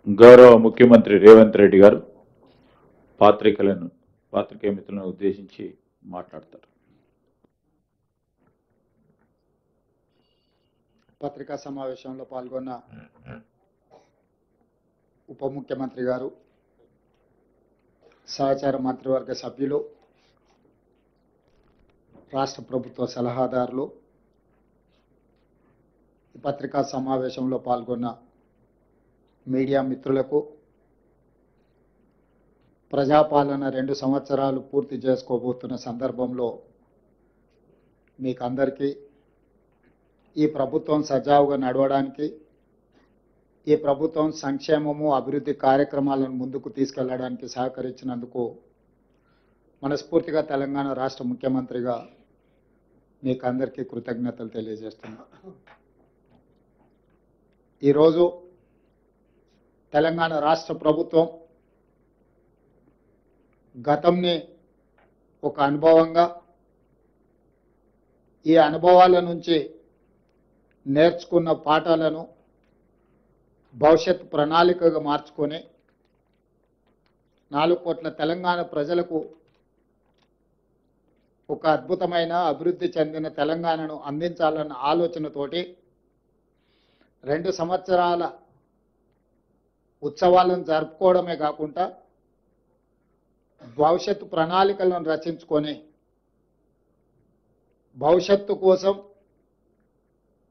గౌరవ ముఖ్యమంత్రి రేవంత్ రెడ్డి గారు పాత్రికేయ మిత్రులను ఉద్దేశించి మాట్లాడతారు. పత్రికా సమావేశంలో పాల్గొన్న ఉప ముఖ్యమంత్రి గారు, సహచార మంత్రివర్గ సభ్యులు, రాష్ట్ర ప్రభుత్వ సలహాదారులు, ఈ పత్రికా సమావేశంలో పాల్గొన్న మీడియా మిత్రులకు, ప్రజాపాలన 2 సంవత్సరాలు పూర్తి చేసుకోబోతున్న సందర్భంలో మీకు అందరికీ ఈ ప్రభుత్వం సజావుగా నడవడానికి, ఈ ప్రభుత్వం సంక్షేమము అభివృద్ధి కార్యక్రమాలను ముందుకు తీసుకెళ్లడానికి సహకరించినందుకు మనస్ఫూర్తిగా తెలంగాణ రాష్ట్ర ముఖ్యమంత్రిగా మీకు అందరికీ కృతజ్ఞతలు తెలియజేస్తున్నా. ఈరోజు తెలంగాణ రాష్ట్ర ప్రభుత్వం గతంని ఒక అనుభవంగా, ఈ అనుభవాల నుంచి నేర్చుకున్న పాఠాలను భవిష్యత్ ప్రణాళికగా మార్చుకొని 4 కోట్ల తెలంగాణ ప్రజలకు ఒక అద్భుతమైన అభివృద్ధి చెందిన తెలంగాణను అందించాలన్న ఆలోచనతోటి 2 సంవత్సరాల ఉత్సవాలను జరుపుకోవడమే కాకుండా భవిష్యత్తు ప్రణాళికలను రచించుకొని భవిష్యత్తు కోసం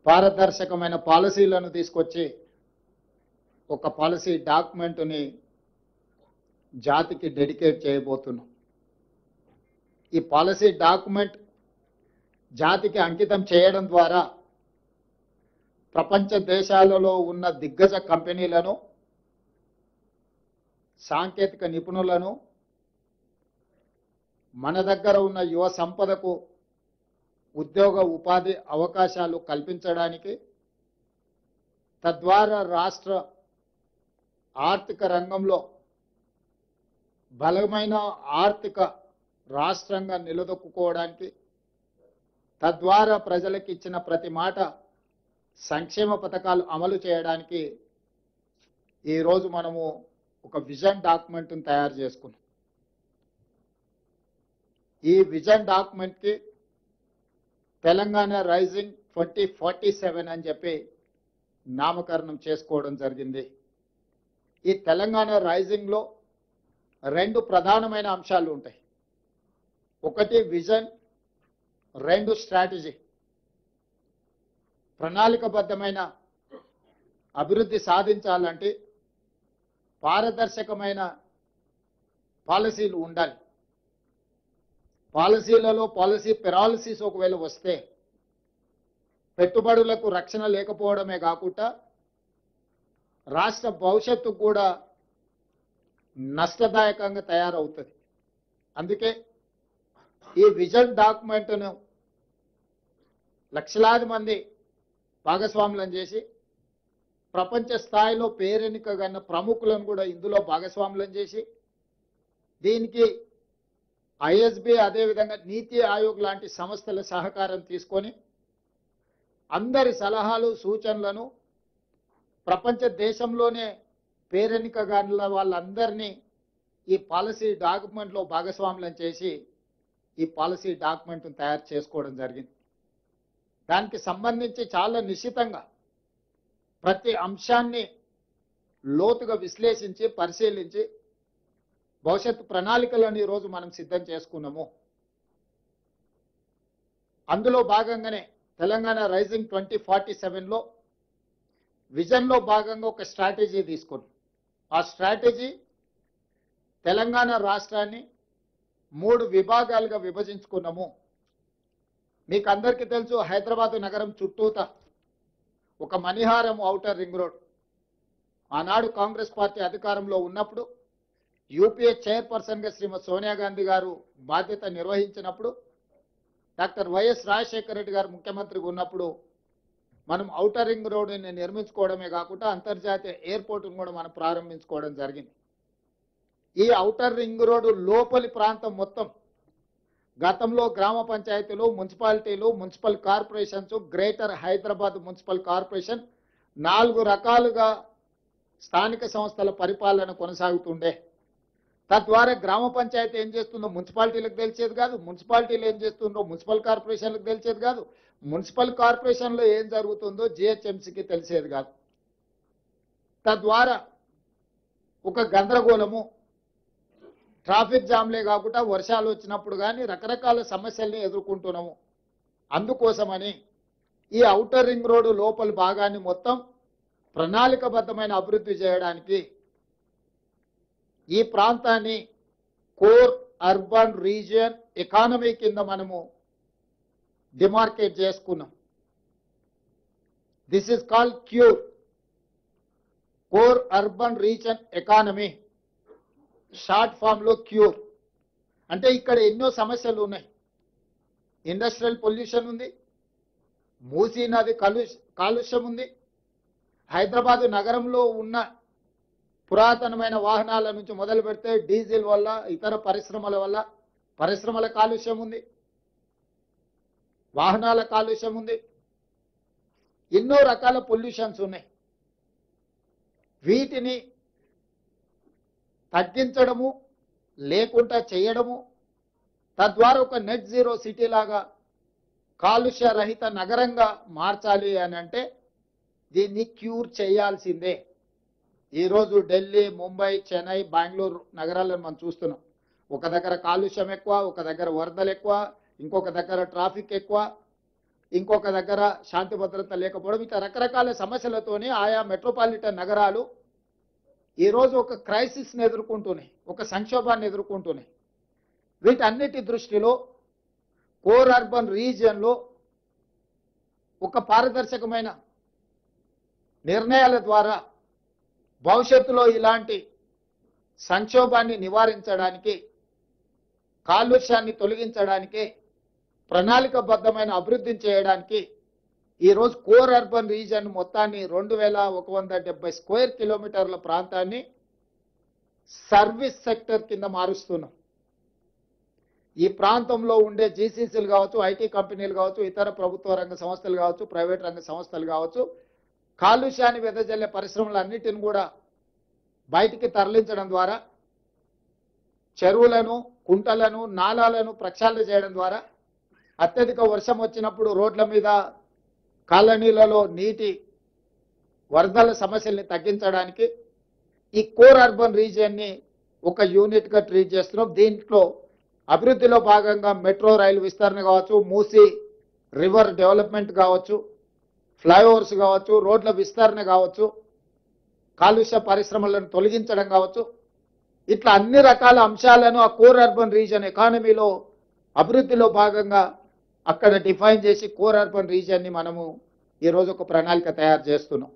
పారదర్శకమైన పాలసీలను తీసుకొచ్చి ఒక పాలసీ డాక్యుమెంట్ని జాతికి డెడికేట్ చేయబోతున్నాం. ఈ పాలసీ డాక్యుమెంట్ జాతికి అంకితం చేయడం ద్వారా ప్రపంచ దేశాలలో ఉన్న దిగ్గజ కంపెనీలను, సాంకేతిక నిపుణులను, మన దగ్గర ఉన్న యువ సంపదకు ఉద్యోగ ఉపాధి అవకాశాలు కల్పించడానికి, తద్వారా రాష్ట్ర ఆర్థిక రంగంలో బలమైన ఆర్థిక రాష్ట్రంగా నిలదొక్కుకోవడానికి, తద్వారా ప్రజలకు ఇచ్చిన ప్రతి మాట సంక్షేమ పథకాలు అమలు చేయడానికి ఈరోజు మనము ఒక విజన్ డాక్యుమెంట్ని తయారు చేసుకున్నాం. ఈ విజన్ డాక్యుమెంట్కి తెలంగాణ రైజింగ్ 2047 అని చెప్పి నామకరణం చేసుకోవడం జరిగింది. ఈ తెలంగాణ రైజింగ్లో 2 ప్రధానమైన అంశాలు ఉంటాయి. ఒకటి విజన్, 2 స్ట్రాటజీ. ప్రణాళికబద్ధమైన అభివృద్ధి సాధించాలంటే పారదర్శకమైన పాలసీలు ఉండాలి. పాలసీలలో పాలసీ పెరాలసిస్ ఒకవేళ వస్తే పెట్టుబడులకు రక్షణ లేకపోవడమే కాకుండా రాష్ట్ర భవిష్యత్తు కూడా నష్టదాయకంగా తయారవుతుంది. అందుకే ఈ విజన్ డాక్యుమెంట్ను లక్షలాది మంది భాగస్వాములను చేసి ప్రపంచ స్థాయిలో పేరెన్నికగన్న ప్రముఖులను కూడా ఇందులో భాగస్వాములను చేసి దీనికి ఐఎస్బి అదేవిధంగా నీతి ఆయోగ్ లాంటి సంస్థల సహకారం తీసుకొని అందరి సలహాలు సూచనలను ప్రపంచ దేశంలోనే పేరెన్నికగల వాళ్ళందరినీ ఈ పాలసీ డాక్యుమెంట్లో భాగస్వాములను చేసి ఈ పాలసీ డాక్యుమెంట్ను తయారు చేసుకోవడం జరిగింది. దానికి సంబంధించి చాలా నిశ్చితంగా ప్రతి అంశాన్ని లోతుగా విశ్లేషించి పరిశీలించి భవిష్యత్తు ప్రణాళికలను ఈరోజు మనం సిద్ధం చేసుకున్నాము. అందులో భాగంగానే తెలంగాణ రైజింగ్ 2047లో విజన్లో భాగంగా ఒక స్ట్రాటజీ తీసుకున్నాం. ఆ స్ట్రాటజీ తెలంగాణ రాష్ట్రాన్ని 3 విభాగాలుగా విభజించుకున్నాము. మీకు అందరికీ తెలుసు, హైదరాబాద్ నగరం చుట్టూత ఒక మణిహారం ఔటర్ రింగ్ రోడ్ ఆనాడు కాంగ్రెస్ పార్టీ అధికారంలో ఉన్నప్పుడు యూపీఏ చైర్పర్సన్గా శ్రీమతి సోనియా గాంధీ గారు బాధ్యత నిర్వహించినప్పుడు, డాక్టర్ వైఎస్ రాజశేఖర రెడ్డి గారు ముఖ్యమంత్రిగా ఉన్నప్పుడు మనం ఔటర్ రింగ్ రోడ్ని నిర్మించుకోవడమే కాకుండా అంతర్జాతీయ ఎయిర్పోర్ట్ను కూడా మనం ప్రారంభించుకోవడం జరిగింది. ఈ ఔటర్ రింగ్ రోడ్డు లోపలి ప్రాంతం మొత్తం గతంలో గ్రామ పంచాయతీలు, మున్సిపాలిటీలు, municipal corporations, greater Hyderabad municipal corporation 4 రకాలుగా స్థానిక సంస్థల పరిపాలన కొనసాగుతుండే. తద్వారా గ్రామ పంచాయతీ ఏం చేస్తుందో మున్సిపాలిటీలకు తెలిసేది కాదు, మున్సిపాలిటీలు ఏం చేస్తుందో మున్సిపల్ కార్పొరేషన్లకు తెలిసేది కాదు, మున్సిపల్ కార్పొరేషన్లో ఏం జరుగుతుందో జిహెచ్ఎంసీకి తెలిసేది కాదు. తద్వారా ఒక గందరగోళము, ట్రాఫిక్ జామ్లే కాకుండా వర్షాలు వచ్చినప్పుడు కానీ రకరకాల సమస్యల్ని ఎదుర్కొంటున్నాము. అందుకోసమని ఈ ఔటర్ రింగ్ రోడ్డు లోపల భాగాన్ని మొత్తం ప్రణాళికబద్ధమైన అభివృద్ధి చేయడానికి ఈ ప్రాంతాన్ని కోర్ అర్బన్ రీజియన్ ఎకానమీ కింద మనము డిమార్కేట్ చేసుకున్నాం. This is called CURE, core urban region economy, short form లో క్యూర్. అంటే ఇక్కడ ఎన్నో సమస్యలు ఉన్నాయి. ఇండస్ట్రియల్ పొల్యూషన్ ఉంది, మూసీ నది కాలుష్యం ఉంది, హైదరాబాద్ నగరంలో ఉన్న పురాతనమైన వాహనాల నుంచి మొదలు పెడితే డీజిల్ వల్ల ఇతర పరిశ్రమల వల్ల పరిశ్రమల కాలుష్యం ఉంది, వాహనాల కాలుష్యం ఉంది, ఎన్నో రకాల పొల్యూషన్స్ ఉన్నాయి. వీటిని తగ్గించడము లేకుండా చేయడము, తద్వారా ఒక నెట్ జీరో సిటీ లాగా కాలుష్య రహిత నగరంగా మార్చాలి అని అంటే దీన్ని క్యూర్ చేయాల్సిందే. ఈరోజు ఢిల్లీ, ముంబై, చెన్నై, బెంగళూరు నగరాలను మనం చూస్తున్నాం. ఒక దగ్గర కాలుష్యం ఎక్కువ, ఒక దగ్గర వరదలు ఎక్కువ, ఇంకొక దగ్గర ట్రాఫిక్ ఎక్కువ, ఇంకొక దగ్గర శాంతి భద్రత లేకపోవడం, ఇట్లా రకరకాల సమస్యలతోని ఆయా మెట్రోపాలిటన్ నగరాలు ఈరోజు ఒక క్రైసిస్ని ఎదుర్కొంటున్నాయి, ఒక సంక్షోభాన్ని ఎదుర్కొంటున్నాయి. వీటన్నిటి దృష్టిలో కోర్ అర్బన్ రీజియన్లో ఒక పారదర్శకమైన నిర్ణయాల ద్వారా భవిష్యత్తులో ఇలాంటి సంక్షోభాన్ని నివారించడానికి, కాలుష్యాన్ని తొలగించడానికి, ప్రణాళికబద్ధమైన అభివృద్ధిని చేయడానికి ఈరోజు కోర్ అర్బన్ రీజియన్ మొత్తాన్ని 2170 స్క్వేర్ కిలోమీటర్ల ప్రాంతాన్ని సర్వీస్ సెక్టర్ కింద మారుస్తున్నాం. ఈ ప్రాంతంలో ఉండే జీసీసీలు కావచ్చు, ఐటీ కంపెనీలు కావచ్చు, ఇతర ప్రభుత్వ రంగ సంస్థలు కావచ్చు, ప్రైవేట్ రంగ సంస్థలు కావచ్చు, కాలుష్యాన్ని వెదజల్లే పరిశ్రమలన్నిటిని కూడా బయటికి తరలించడం ద్వారా చెరువులను, కుంటలను, నాలాలను ప్రక్షాళన చేయడం ద్వారా అత్యధిక వర్షం వచ్చినప్పుడు రోడ్ల మీద, కాలనీలలో నీటి వరదల సమస్యల్ని తగ్గించడానికి ఈ కోర్ అర్బన్ రీజియన్ని ఒక యూనిట్గా ట్రీట్ చేస్తున్నాం. దీంట్లో అభివృద్ధిలో భాగంగా మెట్రో రైలు విస్తరణ కావచ్చు, మూసీ రివర్ డెవలప్మెంట్ కావచ్చు, ఫ్లైఓవర్స్ కావచ్చు, రోడ్ల విస్తరణ కావచ్చు, కాలుష్య పరిశ్రమలను తొలగించడం కావచ్చు, ఇట్లా అన్ని రకాల అంశాలను ఆ కోర్ అర్బన్ రీజియన్ ఎకానమీలో అభివృద్ధిలో భాగంగా అక్కడ డిఫైన్ చేసి కోర్ అర్బన్ రీజియన్ని మనము ఈరోజు ఒక ప్రణాళిక తయారు చేస్తున్నాం.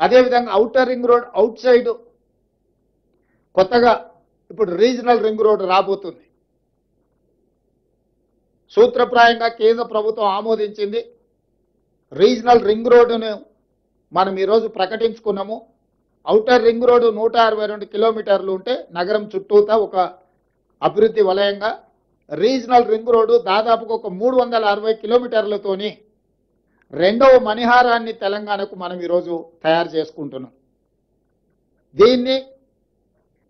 అదేవిధంగా outer ring road out side కొత్తగా ఇప్పుడు రీజనల్ రింగ్ రోడ్ రాబోతుంది. సూత్రప్రాయంగా కేంద్ర ప్రభుత్వం ఆమోదించింది. రీజనల్ రింగ్ రోడ్డును మనం ఈరోజు ప్రకటించుకున్నాము. ఔటర్ రింగ్ రోడ్డు 162 కిలోమీటర్లు ఉంటే నగరం చుట్టూతా ఒక అభివృద్ధి వలయంగా, రీజనల్ రింగ్ రోడ్డు దాదాపుగా ఒక 360 కిలోమీటర్లతోని రెండవ మణిహారాన్ని తెలంగాణకు మనం ఈరోజు తయారు చేసుకుంటున్నాం. దీన్ని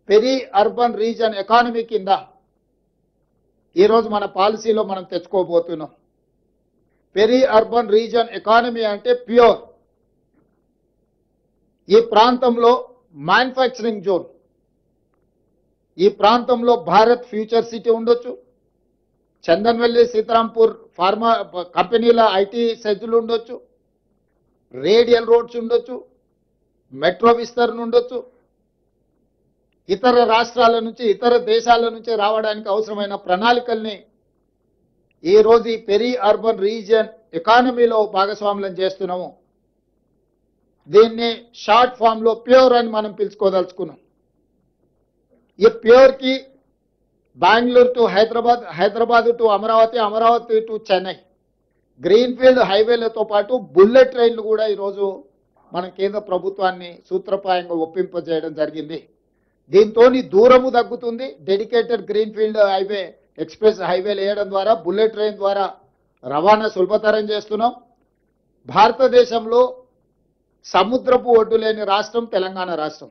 పెరి అర్బన్ రీజన్ ఎకానమీ కింద ఈరోజు మన పాలసీలో మనం తెచ్చుకోబోతున్నాం. పెరి అర్బన్ రీజన్ ఎకానమీ అంటే ప్యూర్. ఈ ప్రాంతంలో మ్యానుఫ్యాక్చరింగ్ జోన్, ఈ ప్రాంతంలో భారత్ ఫ్యూచర్ సిటీ ఉండొచ్చు, చందన్వెల్లి, సీతారాంపూర్ ఫార్మా కంపెనీల ఐటీ సెజ్లు ఉండొచ్చు, రేడియల్ రోడ్స్ ఉండొచ్చు, మెట్రో విస్తరణ ఉండొచ్చు, ఇతర రాష్ట్రాల నుంచి, ఇతర దేశాల నుంచి రావడానికి అవసరమైన ప్రణాళికల్ని ఈరోజు ఈ పెరి అర్బన్ రీజియన్ ఎకానమీలో భాగస్వామ్యం చేస్తున్నాము. దీన్ని షార్ట్ ఫామ్ లో ప్యూర్ అని మనం పిలుచుకోదలుచుకున్నాం. ఈ ప్యూర్ కి Bengaluru to Hyderabad, Hyderabad to Amaravati, Amaravati to Chennai greenfield హైవేలతో పాటు బుల్లెట్ ట్రైన్లు కూడా ఈరోజు మనం కేంద్ర ప్రభుత్వాన్ని సూత్రప్రాయంగా ఒప్పింపజేయడం జరిగింది. దీంతో దూరము తగ్గుతుంది. డెడికేటెడ్ గ్రీన్ఫీల్డ్ హైవే, ఎక్స్ప్రెస్ హైవేలు వేయడం ద్వారా, బుల్లెట్ ట్రైన్ ద్వారా రవాణా సులభతరం చేస్తున్నాం. భారతదేశంలో సముద్రపు ఒడ్డు లేని రాష్ట్రం తెలంగాణ రాష్ట్రం.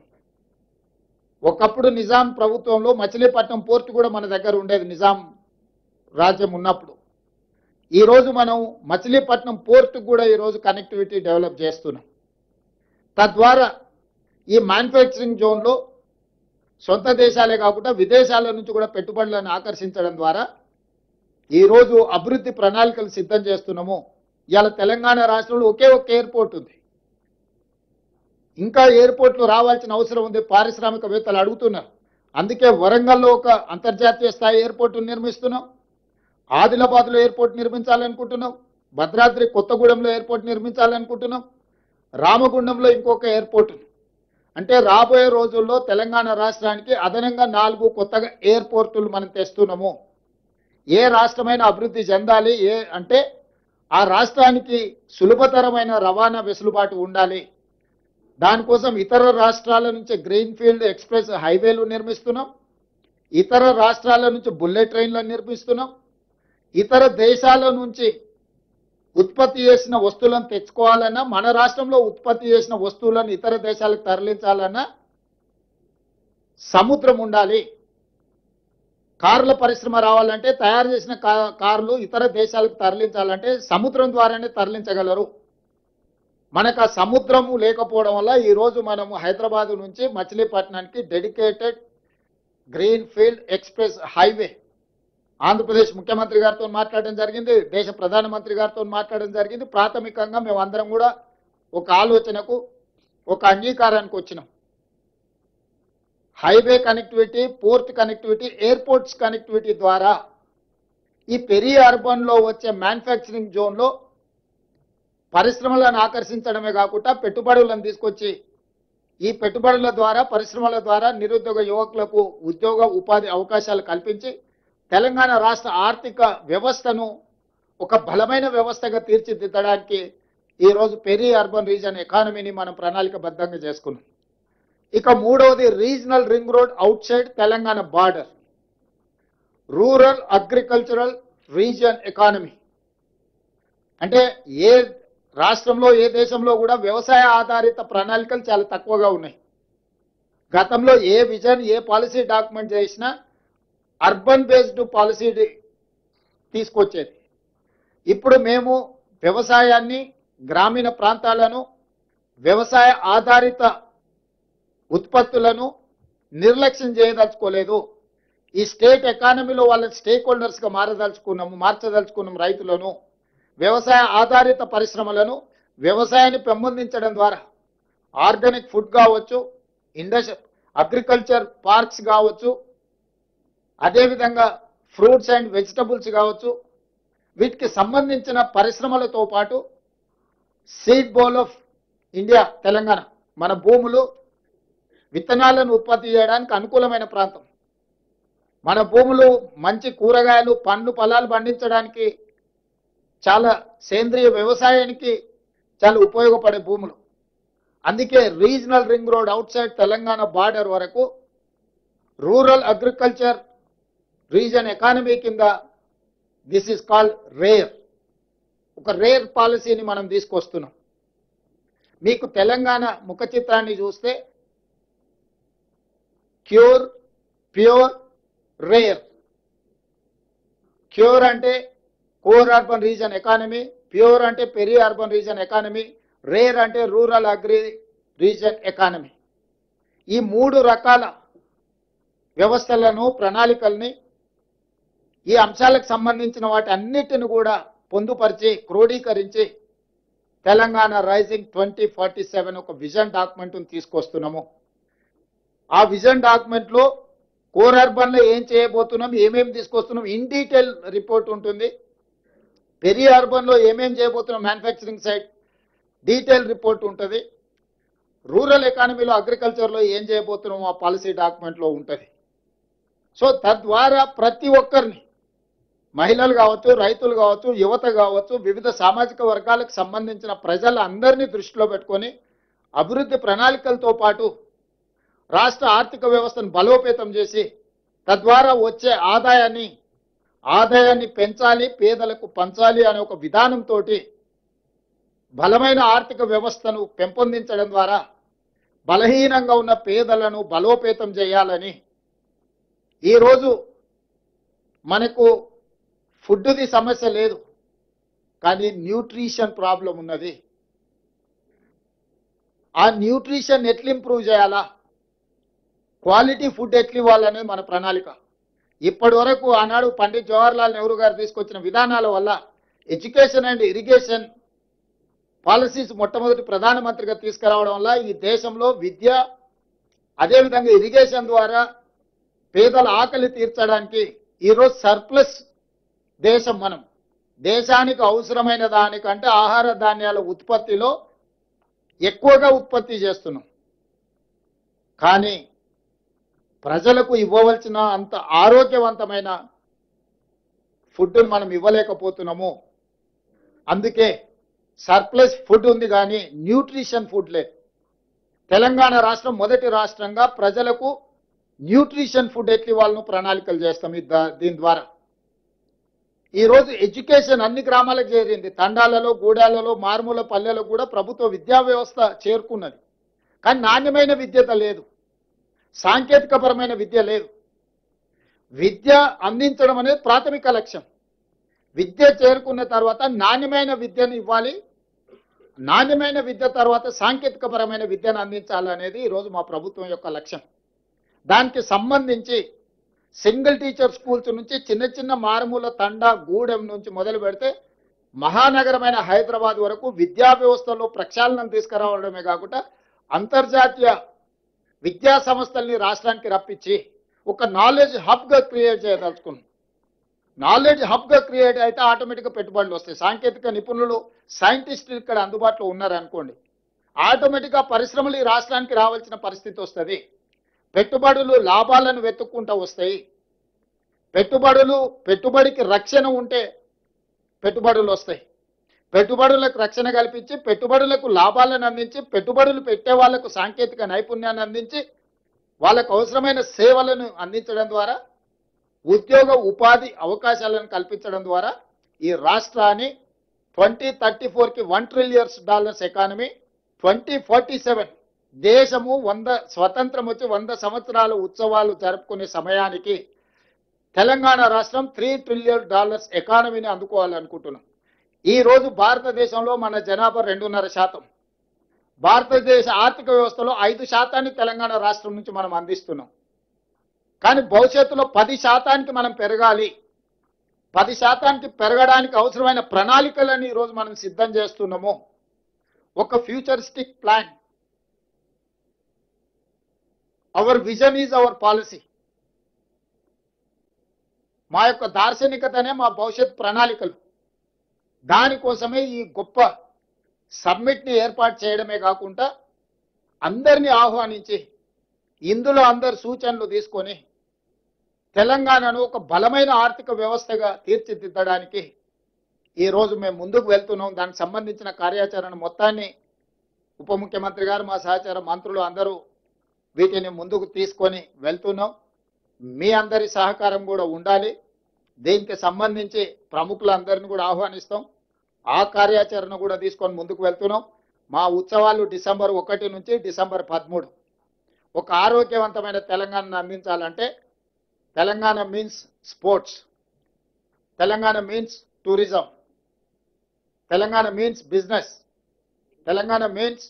ఒకప్పుడు నిజాం ప్రభుత్వంలో మచిలీపట్నం పోర్టు కూడా మన దగ్గర ఉండేది నిజాం రాజ్యం ఉన్నప్పుడు. ఈరోజు మనం మచిలీపట్నం పోర్టు కూడా ఈరోజు కనెక్టివిటీ డెవలప్ చేస్తున్నాం. తద్వారా ఈ మ్యానుఫ్యాక్చరింగ్ జోన్లో సొంత దేశాలే కాకుండా విదేశాల నుంచి కూడా పెట్టుబడులను ఆకర్షించడం ద్వారా ఈరోజు అభివృద్ధి ప్రణాళికలు సిద్ధం చేస్తున్నాము. ఇవాళ తెలంగాణ రాష్ట్రంలో ఒకే ఒక ఎయిర్పోర్ట్ ఉంది. ఇంకా ఎయిర్పోర్ట్లు రావాల్సిన అవసరం ఉంది, పారిశ్రామికవేత్తలు అడుగుతున్నారు. అందుకే వరంగల్లో ఒక అంతర్జాతీయ స్థాయి ఎయిర్పోర్టు నిర్మిస్తున్నాం, ఆదిలాబాద్లో ఎయిర్పోర్ట్ నిర్మించాలనుకుంటున్నాం, భద్రాద్రి కొత్తగూడెంలో ఎయిర్పోర్ట్ నిర్మించాలనుకుంటున్నాం, రామగుండంలో ఇంకొక ఎయిర్పోర్ట్. అంటే రాబోయే రోజుల్లో తెలంగాణ రాష్ట్రానికి అదనంగా 4 కొత్తగా ఎయిర్పోర్టులు మనం తెస్తున్నాము. ఏ రాష్ట్రమైన అభివృద్ధి చెందాలి అంటే ఆ రాష్ట్రానికి సులభతరమైన రవాణా వెసులుబాటు ఉండాలి. దానికోసం ఇతర రాష్ట్రాల నుంచి గ్రీన్ఫీల్డ్ ఎక్స్ప్రెస్ హైవేలు నిర్మిస్తున్నాం, ఇతర రాష్ట్రాల నుంచి బుల్లెట్ ట్రైన్లను నిర్మిస్తున్నాం, ఇతర దేశాల నుంచి ఉత్పత్తి చేసిన వస్తువులను తెచ్చుకోవాలన్నా, మన రాష్ట్రంలో ఉత్పత్తి చేసిన వస్తువులను ఇతర దేశాలకు తరలించాలన్నా సముద్రం ఉండాలి. కార్ల పరిశ్రమ రావాలంటే, తయారు చేసిన కార్లు ఇతర దేశాలకు తరలించాలంటే సముద్రం ద్వారానే తరలించగలరు. మనకు ఆ సముద్రము లేకపోవడం వల్ల ఈరోజు మనము హైదరాబాద్ నుంచి మచిలీపట్నానికి dedicated greenfield express highway Andhra Pradesh ముఖ్యమంత్రి గారితో మాట్లాడడం జరిగింది, దేశ ప్రధానమంత్రి గారితో మాట్లాడడం జరిగింది. ప్రాథమికంగా మేము అందరం కూడా ఒక ఆలోచనకు, ఒక అంగీకారానికి వచ్చినాం. Highway connectivity, port connectivity, airports connectivity ద్వారా ఈ పెరి అర్బన్లో వచ్చే మ్యానుఫ్యాక్చరింగ్ జోన్లో పరిశ్రమలను ఆకర్షించడమే కాకుండా పెట్టుబడులను తీసుకొచ్చి ఈ పెట్టుబడుల ద్వారా, పరిశ్రమల ద్వారా నిరుద్యోగ యువకులకు ఉద్యోగ ఉపాధి అవకాశాలు కల్పించి తెలంగాణ రాష్ట్ర ఆర్థిక వ్యవస్థను ఒక బలమైన వ్యవస్థగా తీర్చిదిద్దడానికి ఈరోజు పెరి అర్బన్ రీజన్ ఎకానమీని మనం ప్రణాళికబద్ధంగా చేసుకున్నాం. ఇక మూడవది regional ring road outside Telangana border, rural agricultural reason economy. అంటే ఏ రాష్ట్రంలో, ఏ దేశంలో కూడా వ్యవసాయ ఆధారిత ప్రణాళికలు చాలా తక్కువగా ఉన్నాయి. గతంలో ఏ విజన్, ఏ పాలసీ డాక్యుమెంట్ చేసినా అర్బన్ బేస్డ్ పాలసీ తీసుకొచ్చేది. ఇప్పుడు మేము వ్యవసాయాన్ని, గ్రామీణ ప్రాంతాలను, వ్యవసాయ ఆధారిత ఉత్పత్తులను నిర్లక్ష్యం చేయదలుచుకోలేదు. ఈ స్టేట్ ఎకానమీలో వాళ్ళ స్టేక్ హోల్డర్స్గా మార్చదలుచుకున్నాము. రైతులను, వ్యవసాయ ఆధారిత పరిశ్రమలను, వ్యవసాయాన్ని పెంపొందించడం ద్వారా ఆర్గానిక్ ఫుడ్ కావచ్చు, అగ్రికల్చర్ పార్క్స్ కావచ్చు, అదేవిధంగా ఫ్రూట్స్ అండ్ వెజిటబుల్స్ కావచ్చు, వీటికి సంబంధించిన పరిశ్రమలతో పాటు seed bowl of India Telangana, మన భూములు విత్తనాలను ఉత్పత్తి చేయడానికి అనుకూలమైన ప్రాంతం. మన భూములు మంచి కూరగాయలు, పండ్లు, ఫలాలు పండించడానికి, చాలా సేంద్రియ వ్యవసాయానికి చాలా ఉపయోగపడే భూములు. అందుకే regional ring road outside Telangana border వరకు రూరల్ అగ్రికల్చర్ రీజన్ ఎకానమీ కింద దిస్ ఈజ్ కాల్డ్ రేర్, ఒక రేర్ పాలసీని మనం తీసుకొస్తున్నాం. మీకు తెలంగాణ ముఖ చిత్రాన్ని చూస్తే క్యూర్, ప్యూర్, రేర్. క్యూర్ అంటే core urban region economy, pure అంటే peri urban region economy, rare అంటే రూరల్ అగ్రి రీజన్ ఎకానమీ. ఈ 3 రకాల వ్యవస్థలను, ప్రణాళికల్ని, ఈ అంశాలకు సంబంధించిన వాటి అన్నిటిని కూడా పొందుపరిచి, క్రోడీకరించి తెలంగాణ రైజింగ్ 2047 ఒక విజన్ డాక్యుమెంట్ను తీసుకొస్తున్నాము. ఆ విజన్ డాక్యుమెంట్లో కోర్ అర్బన్లో ఏం చేయబోతున్నాం, ఏమేమి తీసుకొస్తున్నాం, ఇన్ డీటెయిల్ రిపోర్ట్ ఉంటుంది. పెరి అర్బన్లో ఏమేం చేయబోతున్నాం, మ్యానుఫ్యాక్చరింగ్ సైడ్ డీటెయిల్ రిపోర్ట్ ఉంటుంది. రూరల్ ఎకానమీలో, అగ్రికల్చర్లో ఏం చేయబోతున్నాం ఆ పాలసీ డాక్యుమెంట్లో ఉంటుంది. సో తద్వారా ప్రతి ఒక్కరిని, మహిళలు కావచ్చు, రైతులు కావచ్చు, యువత కావచ్చు, వివిధ సామాజిక వర్గాలకు సంబంధించిన ప్రజలందరినీ దృష్టిలో పెట్టుకొని అభివృద్ధి ప్రణాళికలతో పాటు రాష్ట్ర ఆర్థిక వ్యవస్థను బలోపేతం చేసి తద్వారా వచ్చే ఆదాయాన్ని పెంచాలి, పేదలకు పంచాలి అనే ఒక విధానంతో బలమైన ఆర్థిక వ్యవస్థను పెంపొందించడం ద్వారా బలహీనంగా ఉన్న పేదలను బలోపేతం చేయాలని ఈరోజు మనకు ఫుడ్ది సమస్య లేదు, కానీ న్యూట్రిషన్ ప్రాబ్లం ఉన్నది. ఆ న్యూట్రిషన్ ఎట్లా ఇంప్రూవ్ చేయాలా, క్వాలిటీ ఫుడ్ ఎట్లా ఇవ్వాలనేది మన ప్రణాళిక. ఇప్పటి వరకు ఆనాడు పండిత్ జవహర్లాల్ నెహ్రూ గారు తీసుకొచ్చిన విధానాల వల్ల ఎడ్యుకేషన్ అండ్ ఇరిగేషన్ పాలసీస్ మొట్టమొదటి ప్రధానమంత్రిగా తీసుకురావడం వల్ల ఈ దేశంలో విద్య, అదేవిధంగా ఇరిగేషన్ ద్వారా పేదల ఆకలి తీర్చడానికి ఈరోజు సర్ప్లస్ దేశం. మనం దేశానికి అవసరమైన దానికంటే ఆహార ధాన్యాల ఉత్పత్తిలో ఎక్కువగా ఉత్పత్తి చేస్తున్నాం, కానీ ప్రజలకు ఇవ్వవలసిన అంత ఆరోగ్యవంతమైన ఫుడ్ను మనం ఇవ్వలేకపోతున్నాము. అందుకే సర్ప్లస్ ఫుడ్ ఉంది, కానీ న్యూట్రిషన్ ఫుడ్ లేదు. తెలంగాణ రాష్ట్రం మొదటి రాష్ట్రంగా ప్రజలకు న్యూట్రిషన్ ఫుడ్ ఎట్లా ఇవ్వాలను ప్రణాళికలు చేస్తాం. దీని ద్వారా ఈరోజు ఎడ్యుకేషన్ అన్ని గ్రామాలకు చేరింది. తండాలలో, గూడాలలో, మారుమూల పల్లెలలో కూడా ప్రభుత్వ విద్యా వ్యవస్థ చేరుకున్నది, కానీ నాణ్యమైన విద్యత లేదు, సాంకేతికపరమైన విద్య లేదు. విద్య అందించడం అనేది ప్రాథమిక లక్ష్యం. విద్య చేరుకున్న తర్వాత నాణ్యమైన విద్యను ఇవ్వాలి, నాణ్యమైన విద్య తర్వాత సాంకేతికపరమైన విద్యను అందించాలనేది ఈరోజు మా ప్రభుత్వం యొక్క లక్ష్యం. దానికి సంబంధించి సింగిల్ టీచర్ స్కూల్స్ నుంచి చిన్న చిన్న మారుమూల తండా, గూడెం నుంచి మొదలు పెడితే మహానగరమైన హైదరాబాద్ వరకు విద్యా వ్యవస్థలో ప్రక్షాళనం తీసుకురావడమే కాకుండా అంతర్జాతీయ విద్యా సంస్థల్ని రాష్ట్రానికి రప్పించి ఒక నాలెడ్జ్ హబ్గా క్రియేట్ చేయదలుచుకున్నాం. నాలెడ్జ్ హబ్గా క్రియేట్ అయితే ఆటోమేటిక్గా పెట్టుబడులు వస్తాయి. సాంకేతిక నిపుణులు, సైంటిస్టులు ఇక్కడ అందుబాటులో ఉన్నారనుకోండి, ఆటోమేటిక్గా పరిశ్రమలు ఈ రాష్ట్రానికి రావాల్సిన పరిస్థితి వస్తుంది. పెట్టుబడులు లాభాలను వెతుక్కుంటూ వస్తాయి. పెట్టుబడికి రక్షణ ఉంటే పెట్టుబడులు వస్తాయి. పెట్టుబడులకు రక్షణ కల్పించి, పెట్టుబడులకు లాభాలను అందించి, పెట్టుబడులు పెట్టే వాళ్లకు సాంకేతిక నైపుణ్యాన్ని అందించి, వాళ్ళకు అవసరమైన సేవలను అందించడం ద్వారా ఉద్యోగ ఉపాధి అవకాశాలను కల్పించడం ద్వారా ఈ రాష్ట్రాన్ని 2034కి $1 ట్రిలియన్ ఎకానమీ, 2047 దేశము 100 స్వతంత్రం వచ్చి 100 సంవత్సరాల ఉత్సవాలు జరుపుకునే సమయానికి తెలంగాణ రాష్ట్రం $3 ట్రిలియన్ ఎకానమీని అందుకోవాలనుకుంటున్నాం. ఈ రోజు భారతదేశంలో మన జనాభా 2.5%. భారతదేశ ఆర్థిక వ్యవస్థలో 5% తెలంగాణ రాష్ట్రం నుంచి మనం అందిస్తున్నాం. కానీ భవిష్యత్తులో 10% మనం పెరగాలి. 10% పెరగడానికి అవసరమైన ప్రణాళికలను ఈరోజు మనం సిద్ధం చేస్తున్నాము. ఒక futuristic plan. Hour vision is our policy. మా యొక్క దార్శనికతనే మా భవిష్యత్ ప్రణాళికలు. దానికోసమే ఈ గొప్ప సమ్మిట్ని ఏర్పాటు చేయడమే కాకుండా అందరినీ ఆహ్వానించి ఇందులో అందరి సూచనలు తీసుకొని తెలంగాణను ఒక బలమైన ఆర్థిక వ్యవస్థగా తీర్చిదిద్దడానికి ఈరోజు మేము ముందుకు వెళ్తున్నాం. దానికి సంబంధించిన కార్యాచరణ మొత్తాన్ని ఉప ముఖ్యమంత్రి గారు, మా సహచార మంత్రులు అందరూ వీటిని ముందుకు తీసుకొని వెళ్తున్నాం. మీ అందరి సహకారం కూడా ఉండాలి. దీనికి సంబంధించి ప్రముఖులందరినీ కూడా ఆహ్వానిస్తాం. ఆ కార్యాచరణ కూడా తీసుకొని ముందుకు వెళ్తున్నాం. మా ఉత్సవాలు డిసెంబర్ 1 నుంచి డిసెంబర్ 13. ఒక ఆరోగ్యవంతమైన తెలంగాణను అందించాలంటే Telangana means sports, Telangana means tourism, Telangana means business, Telangana means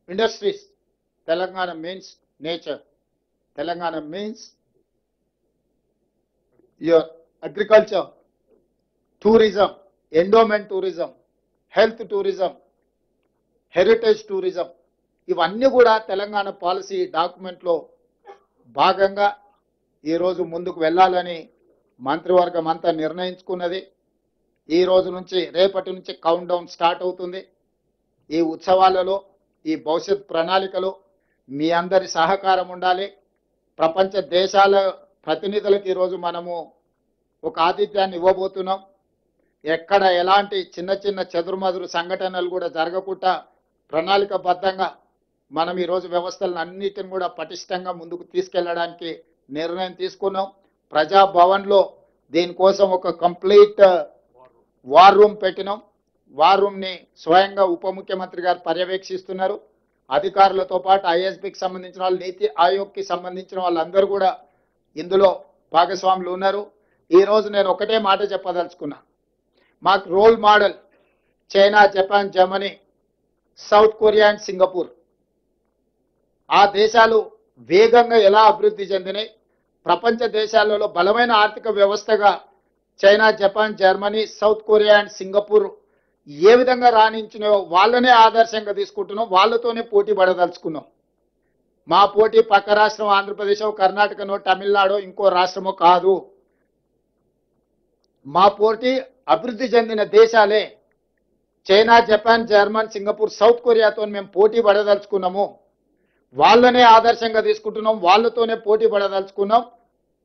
industries, Telangana means nature, Telangana means your agriculture, tourism, endowment tourism, health tourism, heritage tourism. ఇవన్నీ కూడా తెలంగాణ పాలసీ డాక్యుమెంట్లో భాగంగా ఈరోజు ముందుకు వెళ్ళాలని మంత్రివర్గం అంతా నిర్ణయించుకున్నది. ఈ రోజు నుంచి, రేపటి నుంచి కౌంట్ డౌన్ స్టార్ట్ అవుతుంది. ఈ ఉత్సవాలలో, ఈ భవిష్యత్ ప్రణాళికలో మీ అందరి సహకారం ఉండాలి. ప్రపంచ దేశాల ప్రతినిధులకు ఈరోజు మనము ఒక ఆతిథ్యాన్ని ఇవ్వబోతున్నాం. ఎక్కడ ఎలాంటి చిన్న చిన్న చెదురుమదురు సంఘటనలు కూడా జరగకుండా ప్రణాళికబద్ధంగా మనం ఈరోజు వ్యవస్థలను అన్నిటిని కూడా పటిష్టంగా ముందుకు తీసుకెళ్లడానికి నిర్ణయం తీసుకున్నాం. ప్రజాభవన్లో దీనికోసం ఒక కంప్లీట్ వార్ రూమ్ పెట్టినాం. వార్ రూమ్ని స్వయంగా ఉప ముఖ్యమంత్రి గారు పర్యవేక్షిస్తున్నారు. అధికారులతో పాటు ఐఎస్బికి సంబంధించిన వాళ్ళు, నీతి ఆయోగ్కి సంబంధించిన వాళ్ళందరూ కూడా ఇందులో భాగస్వాములు ఉన్నారు. ఈరోజు నేను ఒకటే మాట చెప్పదలుచుకున్నా. మాకు role model China, Japan, Germany, South Korea and Singapore. ఆ దేశాలు వేగంగా ఎలా అభివృద్ధి చెందినాయి, ప్రపంచ దేశాలలో బలమైన ఆర్థిక వ్యవస్థగా China, Japan, Germany, South Korea and Singapore ఏ విధంగా రాణించినాయో వాళ్ళనే ఆదర్శంగా తీసుకుంటున్నాం. వాళ్ళతోనే పోటీ పడదలుచుకున్నాం. మా పోటీ పక్క రాష్ట్రం ఆంధ్రప్రదేశ్, కర్ణాటకనో, తమిళనాడో, ఇంకో రాష్ట్రమో కాదు. మా పోటీ అభివృద్ధి చెందిన దేశాలే. China, Japan, German, Singapore, South కొరియాతో మేము పోటీ పడదలుచుకున్నాము. వాళ్ళనే ఆదర్శంగా తీసుకుంటున్నాం. వాళ్ళతోనే పోటీ పడదలుచుకున్నాం.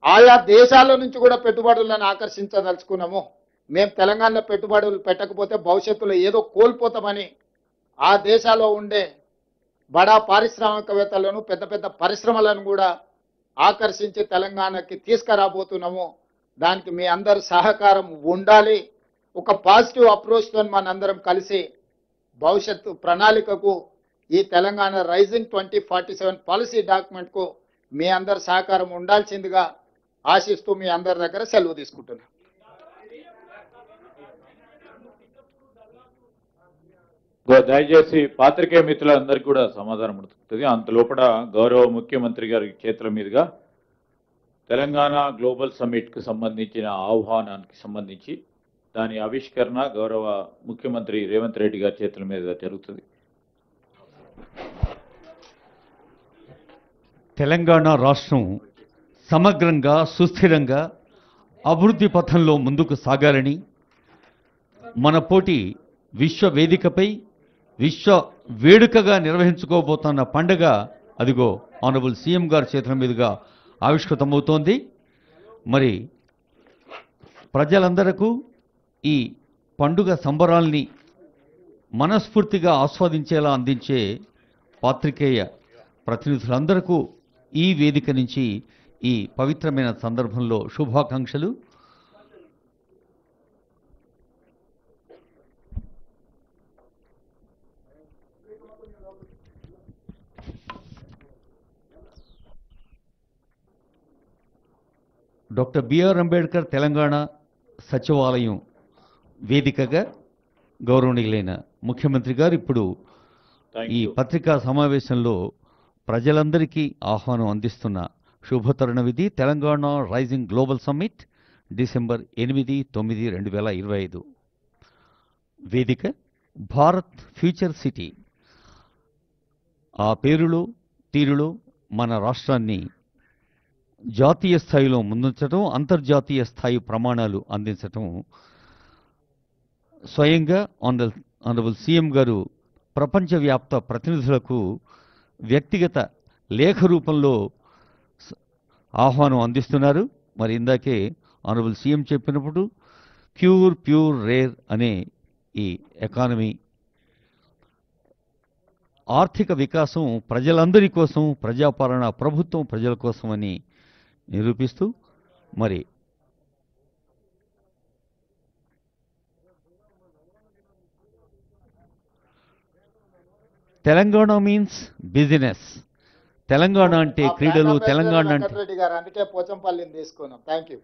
ఆయా దేశాల నుంచి కూడా పెట్టుబడులను ఆకర్షించదలుచుకున్నాము. మేము తెలంగాణలో పెట్టుబడులు పెట్టకపోతే భవిష్యత్తులో ఏదో కోల్పోతామని ఆ దేశాల్లో ఉండే బడా పారిశ్రామికవేత్తలను, పెద్ద పెద్ద పరిశ్రమలను కూడా ఆకర్షించి తెలంగాణకి తీసుకురాబోతున్నాము. దానికి మీ అందరి సహకారం ఉండాలి. ఒక పాజిటివ్ అప్రోచ్తో మనందరం కలిసి భవిష్యత్తు ప్రణాళికకు, ఈ తెలంగాణ రైజింగ్ 2047 పాలసీ డాక్యుమెంట్కు మీ అందరి సహకారం ఉండాల్సిందిగా ఆశిస్తూ మీ అందరి దగ్గర సెలవు తీసుకుంటున్నాను. దయచేసి పాత్రికేయ మిత్రులందరికీ కూడా సమాధానం ఉంటుంది. అంతలోపల గౌరవ ముఖ్యమంత్రి గారి చేతుల మీదుగా తెలంగాణ గ్లోబల్ సమ్మిట్కు సంబంధించిన ఆహ్వానానికి సంబంధించి దాని ఆవిష్కరణ గౌరవ ముఖ్యమంత్రి రేవంత్ రెడ్డి గారి చేతుల మీదుగా జరుగుతుంది. తెలంగాణ రాష్ట్రం సమగ్రంగా, సుస్థిరంగా అభివృద్ధి పథంలో ముందుకు సాగాలని, మన పోటీ విశ్వ వేదికపై విశ్వ వేడుకగా నిర్వహించుకోబోతున్న పండుగ అదిగో ఆనరబుల్ సీఎం గారి చేతుల మీదుగా ఆవిష్కృతమవుతోంది. మరి ప్రజలందరకు ఈ పండుగ సంబరాల్ని మనస్ఫూర్తిగా ఆస్వాదించేలా అందించే పాత్రికేయ ప్రతినిధులందరకు ఈ వేదిక నుంచి ఈ పవిత్రమైన సందర్భంలో శుభాకాంక్షలు. డాక్టర్ బిఆర్ అంబేద్కర్ తెలంగాణ సచివాలయం వేదికగా గౌరవనీయులైన ముఖ్యమంత్రి గారు ఇప్పుడు ఈ పత్రికా సమావేశంలో ప్రజలందరికీ ఆహ్వానం అందిస్తున్న శుభతరుణం ఇది. Telangana rising global summit December 8, 9, 2025. వేదిక భారత్ ఫ్యూచర్ సిటీ. ఆ పేరులో తీరులో మన రాష్ట్రాన్ని జాతీయ స్థాయిలో ముందుంచడం, అంతర్జాతీయ స్థాయి ప్రమాణాలు అందించటం స్వయంగా ఆనరబుల్ సీఎం గారు ప్రపంచవ్యాప్త ప్రతినిధులకు వ్యక్తిగత లేఖ రూపంలో ఆహ్వానం అందిస్తున్నారు. మరి ఇందాకే ఆనరబుల్ సీఎం చెప్పినప్పుడు ప్యూర్ రేర్ అనే ఈ ఎకానమీ ఆర్థిక వికాసం ప్రజలందరి కోసం, ప్రజాపాలన ప్రభుత్వం ప్రజల కోసం అని నిరూపిస్తూ మరి తెలంగాణ మీన్స్ బిజినెస్. తెలంగాణ అంటే క్రీడలు, తెలంగాణ అంటే రెడ్డి గారు, అందుకే పోచంపల్లిని తీసుకున్నాం. Thank you.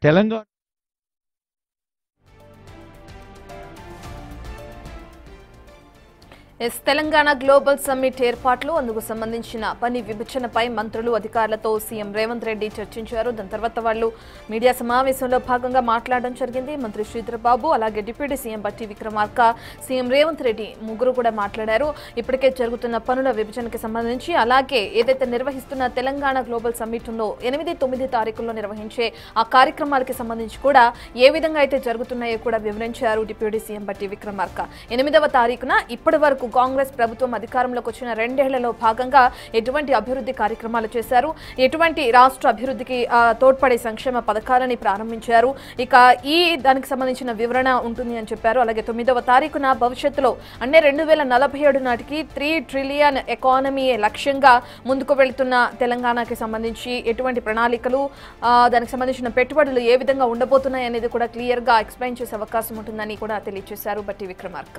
Telangana Telangana global summit ఏర్పాట్లు, అందుకు సంబంధించిన పని విభజనపై మంత్రులు, అధికారులతో సీఎం రేవంత్ రెడ్డి చర్చించారు. దాని తర్వాత వాళ్ళు మీడియా సమావేశంలో భాగంగా మాట్లాడడం జరిగింది. మంత్రి శ్రీధర్ బాబు, అలాగే డిప్యూటీ సీఎం బట్టి విక్రమార్క, సీఎం రేవంత్ రెడ్డి ముగ్గురు కూడా మాట్లాడారు. ఇప్పటికే జరుగుతున్న పనుల విభజనకి సంబంధించి, అలాగే ఏదైతే నిర్వహిస్తున్న తెలంగాణ గ్లోబల్ సమ్మిట్ ఉందో 8, 9 తారీఖుల్లో నిర్వహించే ఆ కార్యక్రమాలకి సంబంధించి కూడా ఏ విధంగా అయితే జరుగుతున్నాయో కూడా వివరించారు డిప్యూటీ సీఎం బట్టి విక్రమార్క. 8వ తారీఖున ఇప్పటి వరకు వరకు కాంగ్రెస్ ప్రభుత్వం అధికారంలోకి వచ్చిన 2 ఏళ్లలో భాగంగా ఎటువంటి అభివృద్ధి కార్యక్రమాలు చేశారు, ఎటువంటి రాష్ట్ర అభివృద్ధికి తోడ్పడే సంక్షేమ పథకాలని ప్రారంభించారు, ఇక దానికి సంబంధించిన వివరణ ఉంటుంది అని చెప్పారు. అలాగే 9వ తారీఖున భవిష్యత్తులో అంటే 2047 నాటికి 3 ట్రిలియన్ ఎకానమీ లక్ష్యంగా ముందుకు వెళ్తున్న తెలంగాణకి సంబంధించి ఎటువంటి ప్రణాళికలు, దానికి సంబంధించిన పెట్టుబడులు ఏ విధంగా ఉండబోతున్నాయి అనేది కూడా క్లియర్ గా ఎక్స్ప్లెయిన్ చేసే అవకాశం ఉంటుందని కూడా తెలియజేశారు బట్టి విక్రమార్క.